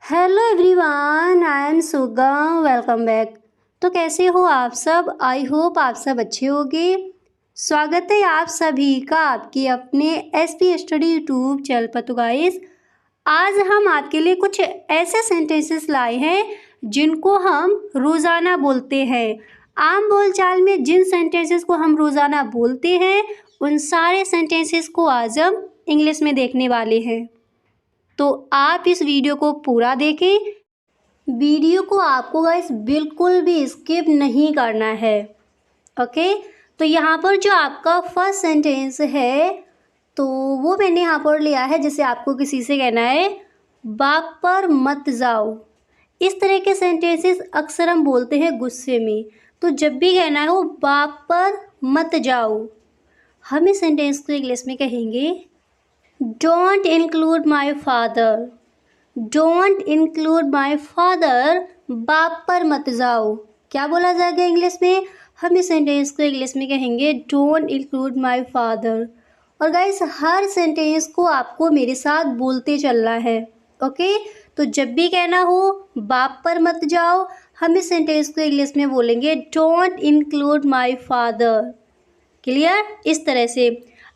Hello everyone, I am Suga. Welcome back. तो कैसे हो आप सब? आई होप आप सब अच्छे होंगे। स्वागत है आप सभी का आपके अपने एसपी स्टडी यूट्यूब चैनल पर। तो गाइस, आज हम आपके लिए कुछ ऐसे सेंटेंसेस लाए हैं जिनको हम रोज़ाना बोलते हैं। आम बोलचाल में जिन सेंटेंसेस को हम रोज़ाना बोलते हैं उन सारे सेंटेंसेस को आज हम इंग्लिश में देखने वाले हैं। तो आप इस वीडियो को पूरा देखें। वीडियो को आपको गाइस बिल्कुल भी स्किप नहीं करना है। ओके, तो यहाँ पर जो आपका फर्स्ट सेंटेंस है तो वो मैंने यहाँ पर लिया है, जैसे आपको किसी से कहना है बाप पर मत जाओ। इस तरह के सेंटेंसेस अक्सर हम बोलते हैं गुस्से में। तो जब भी कहना हो बाप पर मत जाओ, हम इस सेंटेंस को इंग्लिश में कहेंगे don't include my father. Don't include my father, बाप पर मत जाओ। क्या बोला जाएगा इंग्लिश में? हम इस सेंटेंस को इंग्लिश में कहेंगे डोंट इंक्लूड माई फादर। और गाइस, हर सेंटेंस को आपको मेरे साथ बोलते चलना है। ओके, तो जब भी कहना हो बाप पर मत जाओ, हम इस सेंटेंस को इंग्लिश में बोलेंगे don't include my father. Clear? इस तरह से।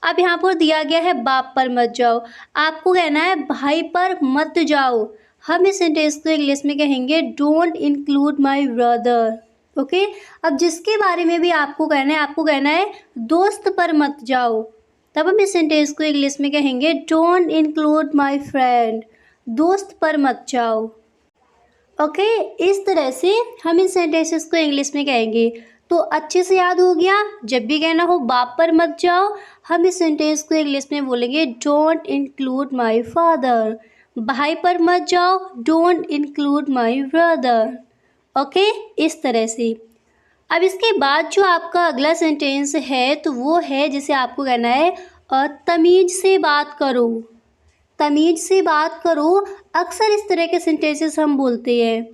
अब यहाँ पर दिया गया है बाप पर मत जाओ, आपको कहना है भाई पर मत जाओ। हम इस सेंटेंस को इंग्लिश में कहेंगे don't include my brother. Okay, अब जिसके बारे में भी आपको कहना है दोस्त पर मत जाओ, तब हम इस सेंटेंस को इंग्लिश में कहेंगे डोंट इंक्लूड माई फ्रेंड। दोस्त पर मत जाओ। ओके, इस तरह से हम इन सेंटेंसेस को इंग्लिश में कहेंगे। तो अच्छे से याद हो गया? जब भी कहना हो बाप पर मत जाओ, हम इस सेंटेंस को इंग्लिश में बोलेंगे डोंट इंक्लूड माई फादर। भाई पर मत जाओ, don't include my brother. Okay, इस तरह से। अब इसके बाद जो आपका अगला सेंटेंस है तो वो है, जिसे आपको कहना है तमीज से बात करो। तमीज से बात करो, अक्सर इस तरह के सेंटेंसेस हम बोलते हैं।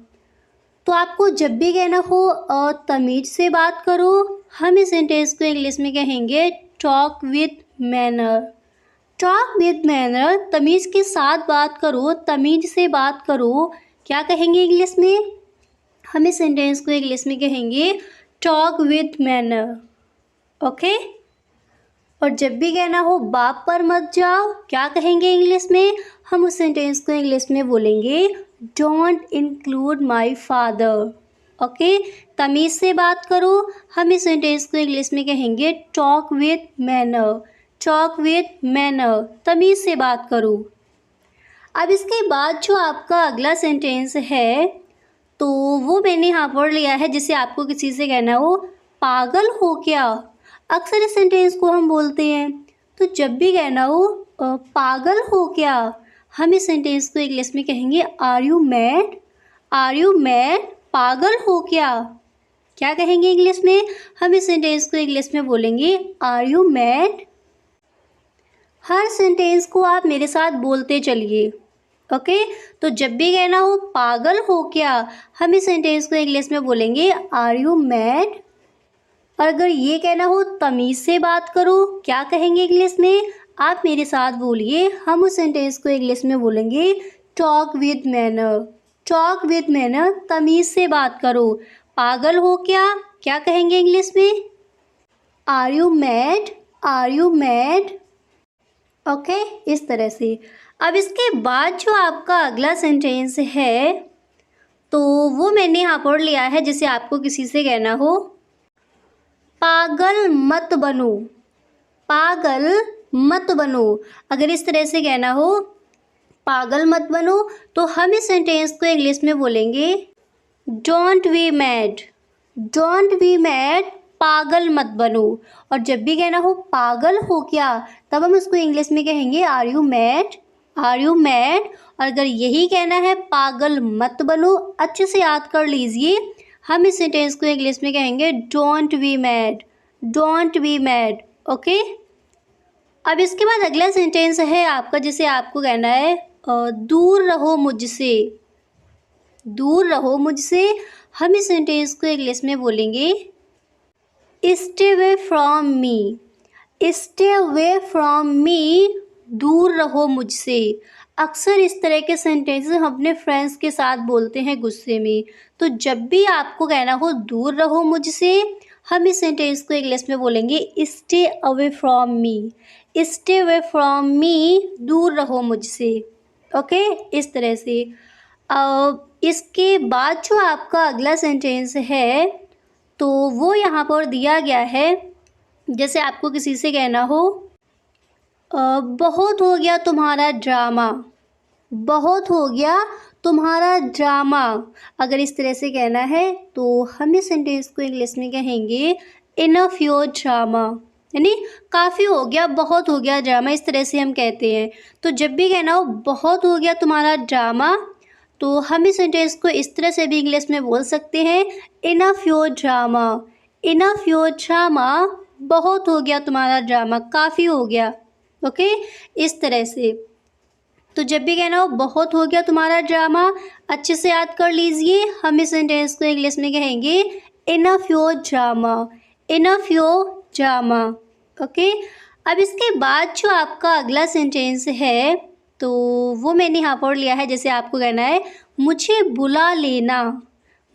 तो आपको जब भी कहना हो तमीज से बात करो, हम इस सेंटेंस को इंग्लिश में कहेंगे talk with manner. Talk with manner, तमीज़ के साथ बात करो, तमीज से बात करो। क्या कहेंगे इंग्लिश में? हम इस सेंटेंस को इंग्लिश में कहेंगे टॉक विद मैनर। ओके, और जब भी कहना हो बाप पर मत जाओ, क्या कहेंगे इंग्लिश में? हम उस सेंटेंस को इंग्लिश में बोलेंगे don't include my father. Okay, तमीज़ से बात करो, हम इस सेंटेंस को इंग्लिश में कहेंगे talk with manner. Talk with manner, तमीज़ से बात करो। अब इसके बाद जो आपका अगला सेंटेंस है तो वो मैंने यहाँ पर लिया है, जिसे आपको किसी से कहना हो पागल हो क्या। अक्सर इस सेंटेंस को हम बोलते हैं। तो जब भी कहना हो पागल हो क्या, हम इस सेंटेंस को इंग्लिश में कहेंगे are you mad. Are you mad, पागल हो क्या। क्या कहेंगे इंग्लिश में? हम इस सेंटेंस को इंग्लिश में बोलेंगे आर यू मैड। हर सेंटेंस को आप मेरे साथ बोलते चलिए। ओके, तो जब भी कहना हो पागल हो क्या, हम इस सेंटेंस को इंग्लिश में बोलेंगे आर यू मैड। और अगर ये कहना हो तमीज़ से बात करो, क्या कहेंगे इंग्लिश में? आप मेरे साथ बोलिए, हम उस सेंटेंस को इंग्लिश में बोलेंगे talk with manner. Talk with manner, तमीज़ से बात करो। पागल हो क्या, क्या कहेंगे इंग्लिश में? Are you mad. Are you mad. Okay, इस तरह से। अब इसके बाद जो आपका अगला सेंटेंस है तो वो मैंने यहाँ पर लिया है, जिसे आपको किसी से कहना हो पागल मत बनो। पागल मत बनो, अगर इस तरह से कहना हो पागल मत बनो, तो हम इस सेंटेंस को इंग्लिश में बोलेंगे don't be mad. Don't be mad, पागल मत बनो। और जब भी कहना हो पागल हो क्या, तब हम उसको इंग्लिश में कहेंगे are you mad. Are you mad. और अगर यही कहना है पागल मत बनो, अच्छे से याद कर लीजिए, हम इस सेंटेंस को इंग्लिश में कहेंगे don't be mad. Don't be mad. Okay, अब इसके बाद अगला सेंटेंस है आपका, जिसे आपको कहना है दूर रहो मुझसे। दूर रहो मुझसे, हम इस सेंटेंस को इंग्लिश में बोलेंगे stay away from me. Stay away from me, दूर रहो मुझसे। अक्सर इस तरह के सेंटेंसेस हम अपने फ्रेंड्स के साथ बोलते हैं गुस्से में। तो जब भी आपको कहना हो दूर रहो मुझसे, हम इस सेंटेंस को इंग्लिश में बोलेंगे stay away from me. Stay away from me, दूर रहो मुझसे। ओके, इस तरह से। इसके बाद जो आपका अगला सेंटेंस है तो वो यहाँ पर दिया गया है। जैसे आपको किसी से कहना हो बहुत हो गया तुम्हारा ड्रामा, बहुत हो गया तुम्हारा ड्रामा। अगर इस तरह से कहना है तो हम इस सेंटेंस को इंग्लिश में कहेंगे इनफ योर ड्रामा, यानी काफ़ी हो गया, बहुत हो गया ड्रामा, इस तरह से हम कहते हैं। तो जब भी कहना हो बहुत हो गया तुम्हारा ड्रामा, तो हम इस सेंटेंस को इस तरह से भी इंग्लिश में बोल सकते हैं enough your drama. Enough your drama, बहुत हो गया तुम्हारा ड्रामा, काफ़ी हो गया। ओके, इस तरह से। तो जब भी कहना हो बहुत हो गया तुम्हारा ड्रामा, अच्छे से याद कर लीजिए, हम इस सेंटेंस को इंग्लिश में कहेंगे enough your drama. Enough your drama. Okay, अब इसके बाद जो आपका अगला सेंटेंस है तो वो मैंने यहाँ पर लिया है। जैसे आपको कहना है मुझे बुला लेना,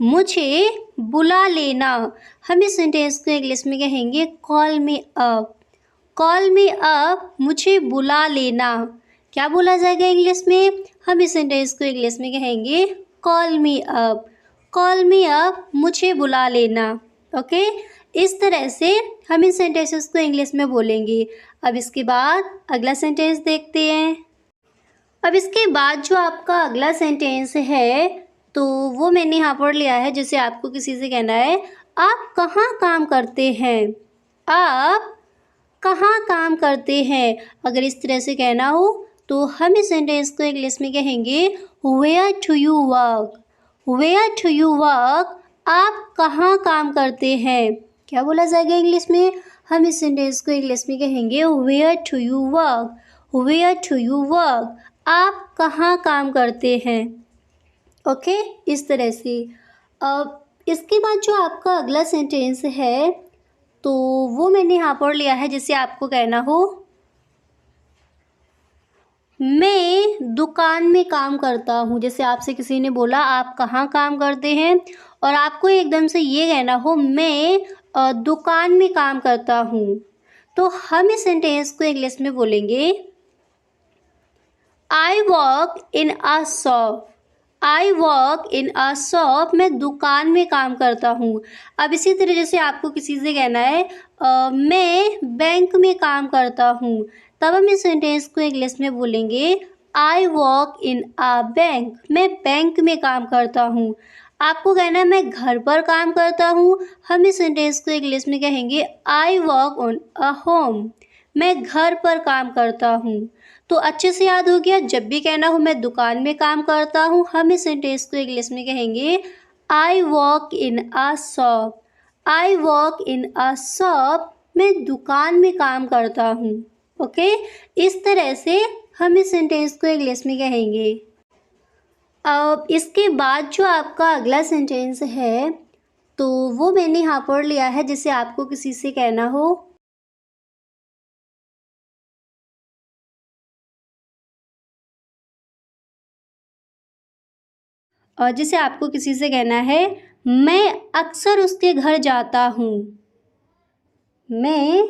मुझे बुला लेना, हम इस सेंटेंस को इंग्लिश में कहेंगे call me up. Call me up, मुझे बुला लेना। क्या बोला जाएगा इंग्लिश में? हम इस सेंटेंस को इंग्लिश में कहेंगे call me up. Call me up, मुझे बुला लेना। ओके, इस तरह से हम इन सेंटेंसेस को इंग्लिश में बोलेंगे। अब इसके बाद अगला सेंटेंस देखते हैं। अब इसके बाद जो आपका अगला सेंटेंस है तो वो मैंने यहाँ पर लिया है। जैसे आपको किसी से कहना है आप कहाँ काम करते हैं, आप कहाँ काम करते हैं। अगर इस तरह से कहना हो तो हम इस सेंटेंस को इंग्लिश में कहेंगे where do you work. Where do you work, आप कहाँ काम करते हैं। क्या बोला जाएगा इंग्लिश में? हम इस सेंटेंस को इंग्लिश में कहेंगे where do you work. Where do you work, आप कहाँ काम करते हैं। ओके, इस तरह से। अब इसके बाद जो आपका अगला सेंटेंस है तो वो मैंने यहाँ पर लिया है। जैसे आपको कहना हो मैं दुकान में काम करता हूँ। जैसे आपसे किसी ने बोला आप कहाँ काम करते हैं और आपको एकदम से ये कहना हो मैं दुकान में काम करता हूँ, तो हम इस सेंटेंस को इंग्लिश में बोलेंगे I work in a shop. I work in a shop, मैं दुकान में काम करता हूँ। अब इसी तरह जैसे आपको किसी से कहना है मैं बैंक में काम करता हूँ, तब हम इस सेंटेंस को इंग्लिश में बोलेंगे I work in a bank. मैं बैंक में काम करता हूँ। आपको कहना है मैं घर पर काम करता हूँ, हम इस सेंटेंस को इंग्लिश में कहेंगे I work on a home. मैं घर पर काम करता हूँ। तो अच्छे से याद हो गया। जब भी कहना हो मैं दुकान में काम करता हूँ, हम इस सेंटेंस को इंग्लिश में कहेंगे I work in a shop. I work in a shop, मैं दुकान में काम करता हूँ। ओके, इस तरह से हम इस सेंटेंस को इंग्लिश में कहेंगे। अब इसके बाद जो आपका अगला सेंटेंस है तो वो मैंने यहाँ पर लिया है। जैसे आपको किसी से कहना हो और जैसे आपको किसी से कहना है मैं अक्सर उसके घर जाता हूँ। मैं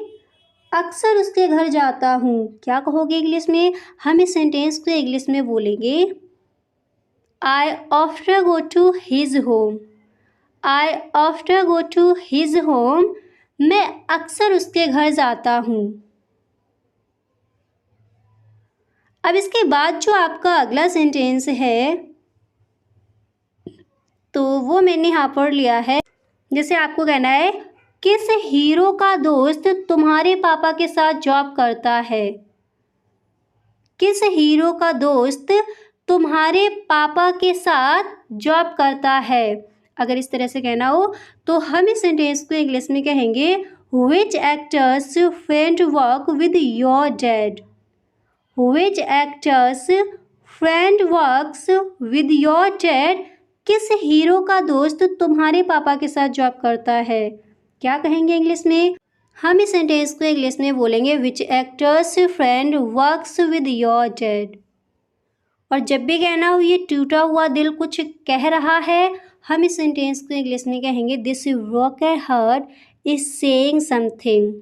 अक्सर उसके घर जाता हूँ, क्या कहोगे इंग्लिश में? हम इस सेंटेंस को इंग्लिश में बोलेंगे I often go to his home. I often go to his home, मैं अक्सर उसके घर जाता हूँ। अब इसके बाद जो आपका अगला सेंटेंस है तो वो मैंने यहाँ पर लिया है। जैसे आपको कहना है किस हीरो का दोस्त तुम्हारे पापा के साथ जॉब करता है। किस हीरो का दोस्त तुम्हारे पापा के साथ जॉब करता है। अगर इस तरह से कहना हो तो हम इस सेंटेंस को इंग्लिश में कहेंगे which actors friend work with your dad. Which actors friend works with your dad, किस हीरो का दोस्त तुम्हारे पापा के साथ जॉब करता है। क्या कहेंगे इंग्लिश में? हम इस सेंटेंस को इंग्लिश में बोलेंगे which actor's friend works with your dad. और जब भी कहना हो ये टूटा हुआ दिल कुछ कह रहा है, हम इस सेंटेंस को इंग्लिश में कहेंगे this broken heart is saying something.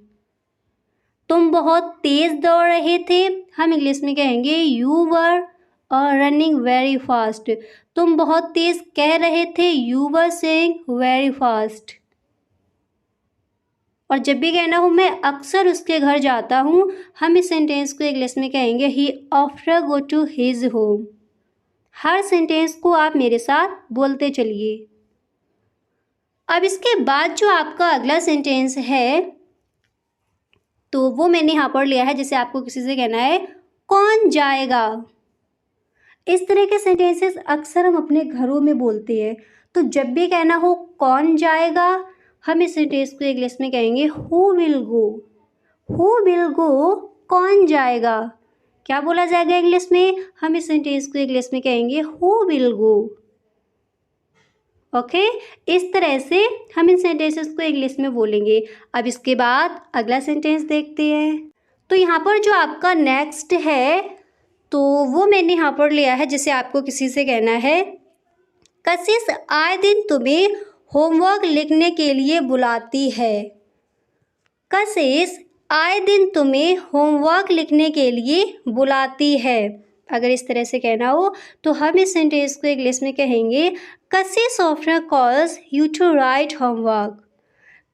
तुम बहुत तेज दौड़ रहे थे, हम इंग्लिश में कहेंगे you were running very fast. तुम बहुत तेज कह रहे थे, you were saying very fast. और जब भी कहना हो मैं अक्सर उसके घर जाता हूँ, हम इस सेंटेंस को इंग्लिश में कहेंगे he often go to his home. हर सेंटेंस को आप मेरे साथ बोलते चलिए। अब इसके बाद जो आपका अगला सेंटेंस है तो वो मैंने यहाँ पर लिया है, जैसे आपको किसी से कहना है कौन जाएगा। इस तरह के सेंटेंसेस अक्सर हम अपने घरों में बोलते हैं। तो जब भी कहना हो कौन जाएगा, हम इस सेंटेंस को इंग्लिश में कहेंगे who will go. Who will go, कौन जाएगा। क्या बोला जाएगा इंग्लिश में, हम इस सेंटेंस को इंग्लिश में कहेंगे हु विल गो। ओके, इस तरह से हम इन सेंटेंसेस को इंग्लिश में बोलेंगे। अब इसके बाद अगला सेंटेंस देखते हैं। तो यहाँ पर जो आपका नेक्स्ट है तो वो मैंने यहाँ पर लिया है, जैसे आपको किसी से कहना है कशिश आए दिन तुम्हें होमवर्क लिखने के लिए बुलाती है। कशिश आए दिन तुम्हें होमवर्क लिखने के लिए बुलाती है। अगर इस तरह से कहना हो तो हम इस सेंटेंस को इंग्लिश में कहेंगे Kashish often calls you to write homework.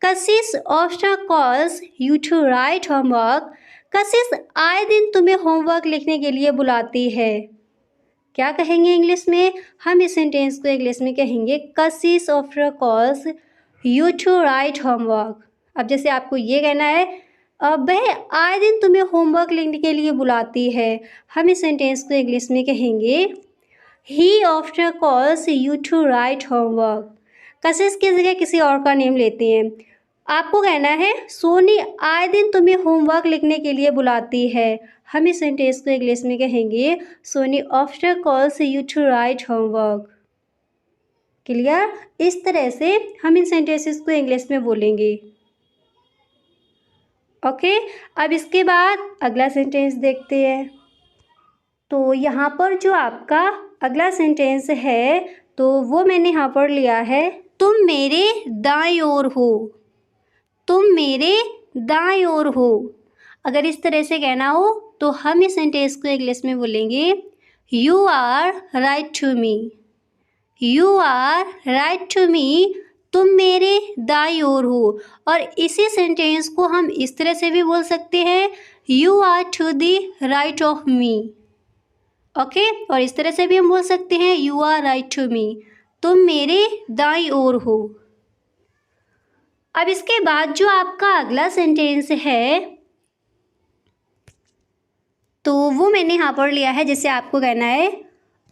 Kashish often calls you to write homework. Kashish आए दिन तुम्हें होमवर्क लिखने के लिए बुलाती है। क्या कहेंगे इंग्लिश में, हम इस सेंटेंस को इंग्लिश में कहेंगे Kashish often calls you to write homework. अब जैसे आपको ये कहना है वह आए दिन तुम्हें होमवर्क लिखने के लिए बुलाती है, हम इस सेंटेंस को इंग्लिश में कहेंगे he often calls you to write homework. Kashish की जगह किसी और का नेम लेते हैं। आपको कहना है सोनी आए दिन तुम्हें होमवर्क लिखने के लिए बुलाती है, हम इस सेंटेंस को इंग्लिश में कहेंगे Soni often calls you to write homework. Clear, इस तरह से हम इन सेंटेंसेस को इंग्लिश में बोलेंगे। ओके, अब इसके बाद अगला सेंटेंस देखते हैं। तो यहाँ पर जो आपका अगला सेंटेंस है तो वो मैंने यहाँ पर लिया है तुम मेरे दाईं ओर हो। तुम मेरे दाईं ओर हो। अगर इस तरह से कहना हो तो हम इस सेंटेंस को इंग्लिश में बोलेंगे you are right to me. You are right to me, तुम मेरे दाईं ओर हो। और इसी सेंटेंस को हम इस तरह से भी बोल सकते हैं you are to the right of me. Okay, और इस तरह से भी हम बोल सकते हैं you are right to me, तुम मेरे दाईं ओर हो। अब इसके बाद जो आपका अगला सेंटेंस है तो वो मैंने यहाँ पर लिया है, जैसे आपको कहना है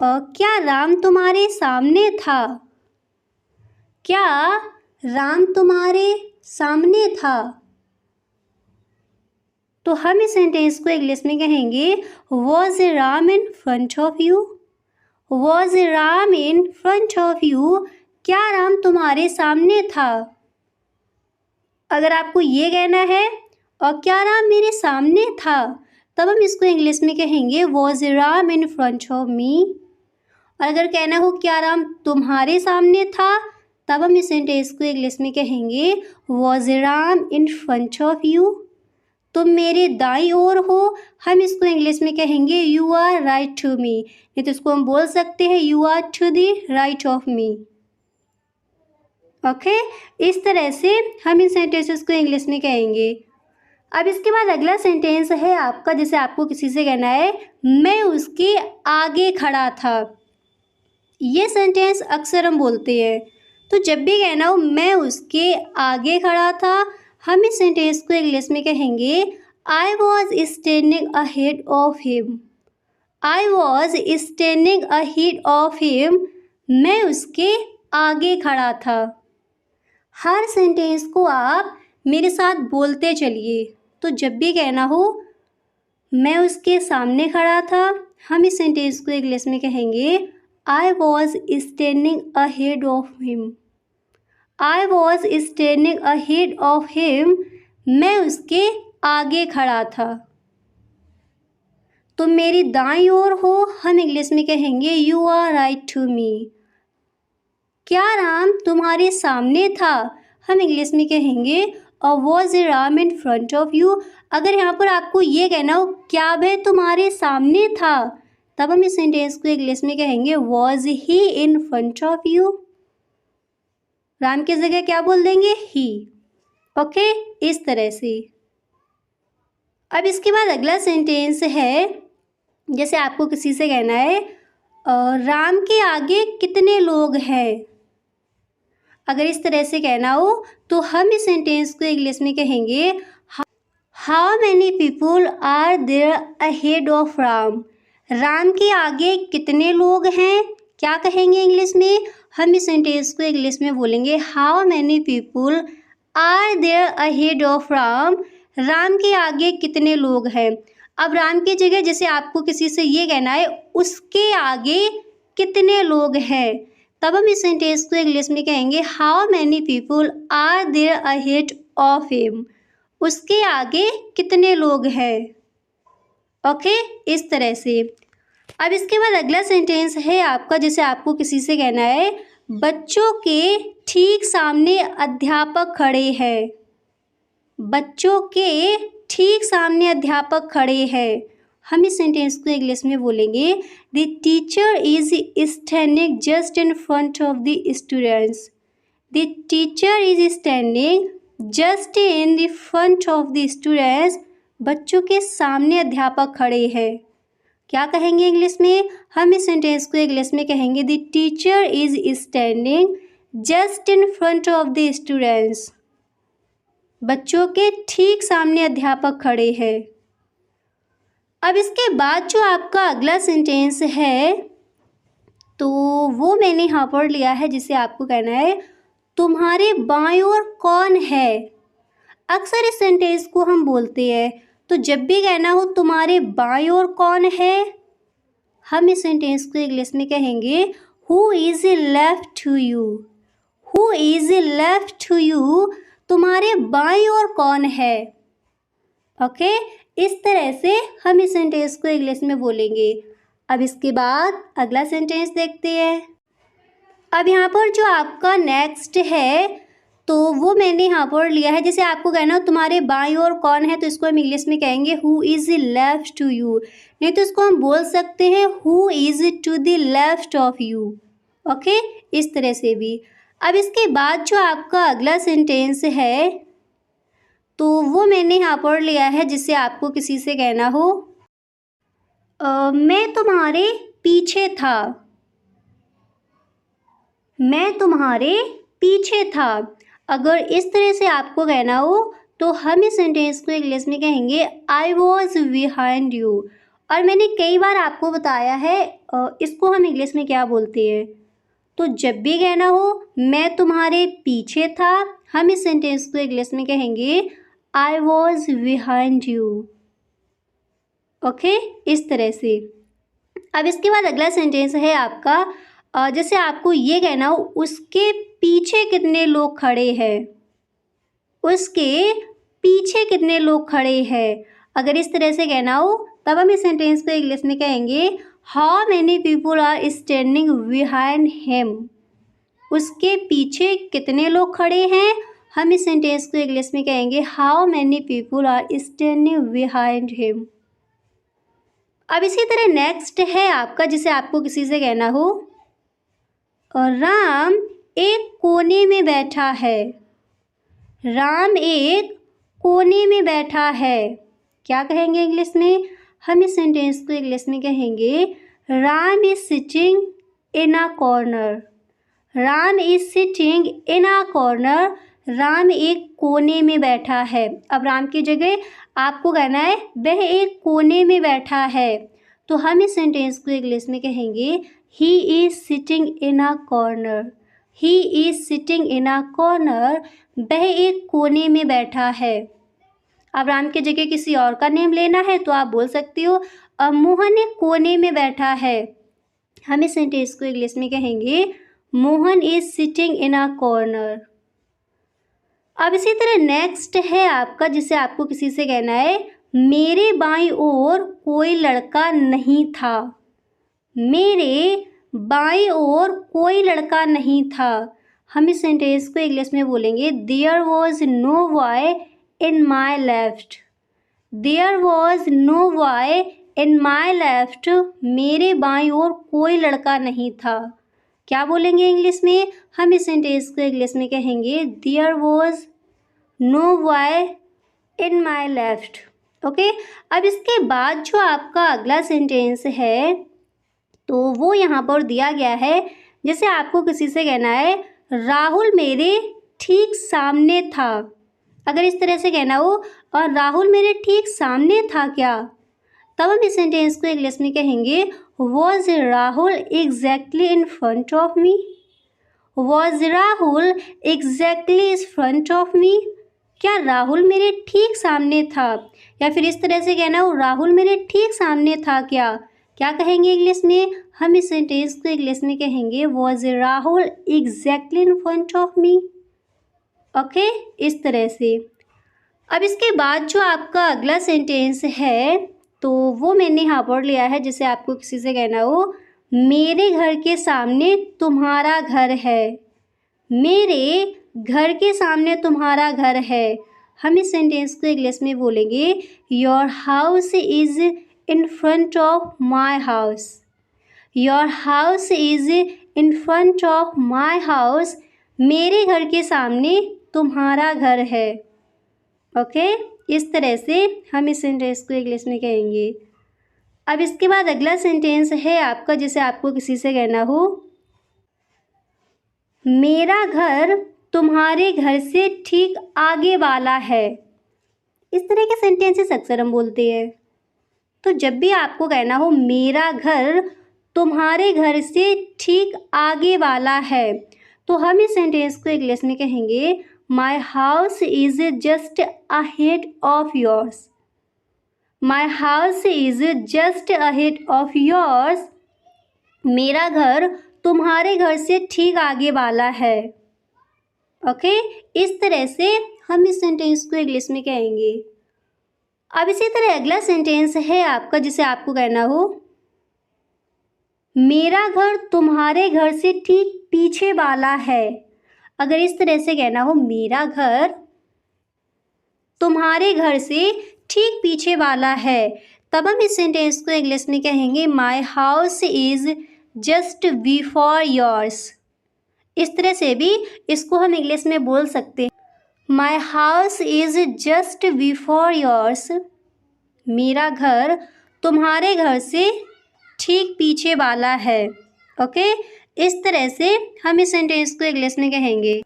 क्या राम तुम्हारे सामने था। क्या राम तुम्हारे सामने था। तो हम इस सेंटेंस को इंग्लिश में कहेंगे was Ram in front of you. Was Ram in front of you, क्या राम तुम्हारे सामने था। अगर आपको ये कहना है और क्या राम मेरे सामने था, तब हम इसको इंग्लिश में कहेंगे was Ram in front of me. और अगर कहना हो क्या राम तुम्हारे सामने था, तब हम इस सेंटेंस को इंग्लिश में कहेंगे was Ram in front of you. तुम मेरे दाईं ओर हो, हम इसको इंग्लिश में कहेंगे you are right to me. नहीं तो इसको हम बोल सकते हैं you are to the right of me. Okay, इस तरह से हम इन सेंटेंसेस को इंग्लिश में कहेंगे। अब इसके बाद अगला सेंटेंस है आपका, जैसे आपको किसी से कहना है मैं उसके आगे खड़ा था। ये सेंटेंस अक्सर हम बोलते हैं। तो जब भी कहना हो मैं उसके आगे खड़ा था, हम इस सेंटेंस को इंग्लिश में कहेंगे I was standing ahead of him. I was standing ahead of him, मैं उसके आगे खड़ा था। हर सेंटेंस को आप मेरे साथ बोलते चलिए। तो जब भी कहना हो मैं उसके सामने खड़ा था, हम इस सेंटेंस को इंग्लिश में कहेंगे I was standing ahead of him. I was standing ahead of him, मैं उसके आगे खड़ा था। तुम मेरी दाईं ओर हो, हम इंग्लिश में कहेंगे you are right to me. क्या राम तुम्हारे सामने था, हम इंग्लिश में कहेंगे was a Ram in front of you. अगर यहाँ पर आपको ये कहना हो क्या वह तुम्हारे सामने था, तब हम इस सेंटेंस को इंग्लिश में कहेंगे was he in front of you. Ram की जगह क्या बोल देंगे, ही। ओके, इस तरह से। अब इसके बाद अगला सेंटेंस है, जैसे आपको किसी से कहना है राम के आगे कितने लोग हैं। अगर इस तरह से कहना हो तो हम इस सेंटेंस को इंग्लिश में कहेंगे how many people are there ahead of Ram. Ram के आगे कितने लोग हैं, क्या कहेंगे इंग्लिश में, हम इस सेंटेंस को इंग्लिश में बोलेंगे how many people are there ahead of Ram. Ram के आगे कितने लोग हैं। अब राम की जगह जैसे आपको किसी से ये कहना है उसके आगे कितने लोग हैं, तब हम इस सेंटेंस को इंग्लिश में कहेंगे how many people are there ahead of him. उसके आगे कितने लोग हैं। ओके, इस तरह से। अब इसके बाद अगला सेंटेंस है आपका, जैसे आपको किसी से कहना है बच्चों के ठीक सामने अध्यापक खड़े हैं। बच्चों के ठीक सामने अध्यापक खड़े हैं, हम इस सेंटेंस को इंग्लिश में बोलेंगे the teacher is standing just in front of the students. The teacher is standing just in the front of the students. बच्चों के सामने अध्यापक खड़े हैं, क्या कहेंगे इंग्लिश में, हम इस सेंटेंस को इंग्लिश में कहेंगे the teacher is standing just in front of the students. बच्चों के ठीक सामने अध्यापक खड़े हैं। अब इसके बाद जो आपका अगला सेंटेंस है तो वो मैंने यहाँ पर लिया है, जिसे आपको कहना है तुम्हारे बाएं ओर कौन है। अक्सर इस सेंटेंस को हम बोलते हैं, तो जब भी कहना हो तुम्हारे बाएं ओर कौन है, हम इस सेंटेंस को इंग्लिश में कहेंगे who is left to you. Who is left to you, तुम्हारे बाएं ओर कौन है। ओके, इस तरह से हम इस सेंटेंस को इंग्लिश में बोलेंगे। अब इसके बाद अगला सेंटेंस देखते हैं। अब यहाँ पर जो आपका नेक्स्ट है तो वो मैंने यहाँ पर लिया है, जैसे आपको कहना हो तुम्हारे बाईं ओर कौन है, तो इसको हम इंग्लिश में कहेंगे who is left to you. नहीं तो इसको हम बोल सकते हैं who is to the left of you. Okay, इस तरह से भी। अब इसके बाद जो आपका अगला सेंटेंस है तो वो मैंने यहाँ पर लिया है, जिससे आपको किसी से कहना हो मैं तुम्हारे पीछे था। मैं तुम्हारे पीछे था। अगर इस तरह से आपको कहना हो तो हम इस सेंटेंस को इंग्लिश में कहेंगे आई वॉज बिहाइंड यू। और मैंने कई बार आपको बताया है इसको हम इंग्लिश में क्या बोलते हैं। तो जब भी कहना हो मैं तुम्हारे पीछे था, हम इस सेंटेंस को इंग्लिश में कहेंगे I was behind you. Okay, इस तरह से। अब इसके बाद अगला सेंटेंस है आपका, जैसे आपको ये कहना हो उसके पीछे कितने लोग खड़े हैं। उसके पीछे कितने लोग खड़े हैं। अगर इस तरह से कहना हो तब हम इस सेंटेंस को इंग्लिश में कहेंगे how many people are standing behind him. उसके पीछे कितने लोग खड़े हैं, हम इस सेंटेंस को इंग्लिश में कहेंगे how many people are standing behind him. अब इसी तरह नेक्स्ट है आपका, जिसे आपको किसी से कहना हो और राम एक कोने में बैठा है। राम एक कोने में बैठा है, क्या कहेंगे इंग्लिश में, हम इस सेंटेंस को इंग्लिश में कहेंगे Ram is sitting in a corner. Ram is sitting in a corner. Ram एक कोने में बैठा है। अब राम की जगह आपको कहना है वह एक कोने में बैठा है, तो हम इस सेंटेंस को इंग्लिश में कहेंगे he is sitting in a corner. He is sitting in a corner, वह एक कोने में बैठा है। अब राम की जगह किसी और का नेम लेना है तो आप बोल सकती हो मोहन एक कोने में बैठा है। हम इस सेंटेंस को इंग्लिश में कहेंगे Mohan is sitting in a corner. अब इसी तरह नेक्स्ट है आपका, जिसे आपको किसी से कहना है मेरे बाईं ओर कोई लड़का नहीं था। मेरे बाईं ओर कोई लड़का नहीं था। हम इस सेंटेंस को इंग्लिश में बोलेंगे there was no boy in my left. There was no boy in my left. मेरे बाईं ओर कोई लड़का नहीं था। क्या बोलेंगे इंग्लिश में? हम इस सेंटेंस को इंग्लिश में कहेंगे there was no boy in my left. Okay, अब इसके बाद जो आपका अगला सेंटेंस है तो वो यहाँ पर दिया गया है। जैसे आपको किसी से कहना है राहुल मेरे ठीक सामने था। अगर इस तरह से कहना हो और राहुल मेरे ठीक सामने था क्या, तब हम इस सेंटेंस को इंग्लिश में कहेंगे was Rahul exactly in front of me. Was Rahul exactly is front of me. क्या राहुल मेरे ठीक सामने था? या फिर इस तरह से कहना हो राहुल मेरे ठीक सामने था क्या, क्या कहेंगे इंग्लिश में? हम इस सेंटेंस को इंग्लिश में कहेंगे was Rahul exactly in front of me. Okay, इस तरह से। अब इसके बाद जो आपका अगला सेंटेंस है तो वो मैंने यहाँ पर लिया है। जैसे आपको किसी से कहना हो मेरे घर के सामने तुम्हारा घर है। मेरे घर के सामने तुम्हारा घर है। हम इस सेंटेंस को इंग्लिश में बोलेंगे your house is in front of my house. Your house is in front of my house. मेरे घर के सामने तुम्हारा घर है। ओके, इस तरह से हम इस सेंटेंस को इंग्लिश में कहेंगे। अब इसके बाद अगला सेंटेंस है आपका। जैसे आपको किसी से कहना हो मेरा घर तुम्हारे घर से ठीक आगे वाला है। इस तरह के सेंटेंसेस अक्सर हम बोलते हैं। तो जब भी आपको कहना हो मेरा घर तुम्हारे घर से ठीक आगे वाला है, तो हम इस सेंटेंस को इंग्लिश में कहेंगे my house is just ahead of yours. My house is just ahead of yours. मेरा घर तुम्हारे घर से ठीक आगे वाला है। ओके, इस तरह से हम इस सेंटेंस को इंग्लिश में कहेंगे। अब इसी तरह अगला सेंटेंस है आपका। जिसे आपको कहना हो मेरा घर तुम्हारे घर से ठीक पीछे वाला है। अगर इस तरह से कहना हो मेरा घर तुम्हारे घर से ठीक पीछे वाला है, तब हम इस सेंटेंस को इंग्लिश में कहेंगे my house is just before yours. इस तरह से भी इसको हम इंग्लिश में बोल सकते हैं my house is just before yours. मेरा घर तुम्हारे घर से ठीक पीछे वाला है। ओके, इस तरह से हम इस सेंटेंस को इंग्लिश में कहेंगे।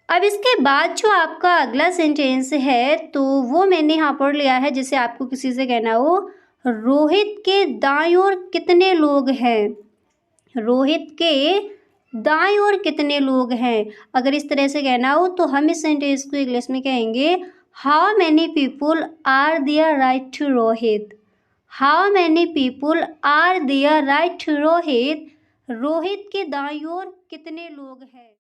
अब इसके बाद जो आपका अगला सेंटेंस है तो वो मैंने यहाँ पर लिया है। जैसे आपको किसी से कहना हो रोहित के दाईं ओर कितने लोग हैं। रोहित के दाईं ओर कितने लोग हैं। अगर इस तरह से कहना हो तो हम इस सेंटेंस को इंग्लिश में कहेंगे how many people are there right to Rohit. How many people are there right to Rohit. Rohit के दाईं ओर कितने लोग हैं।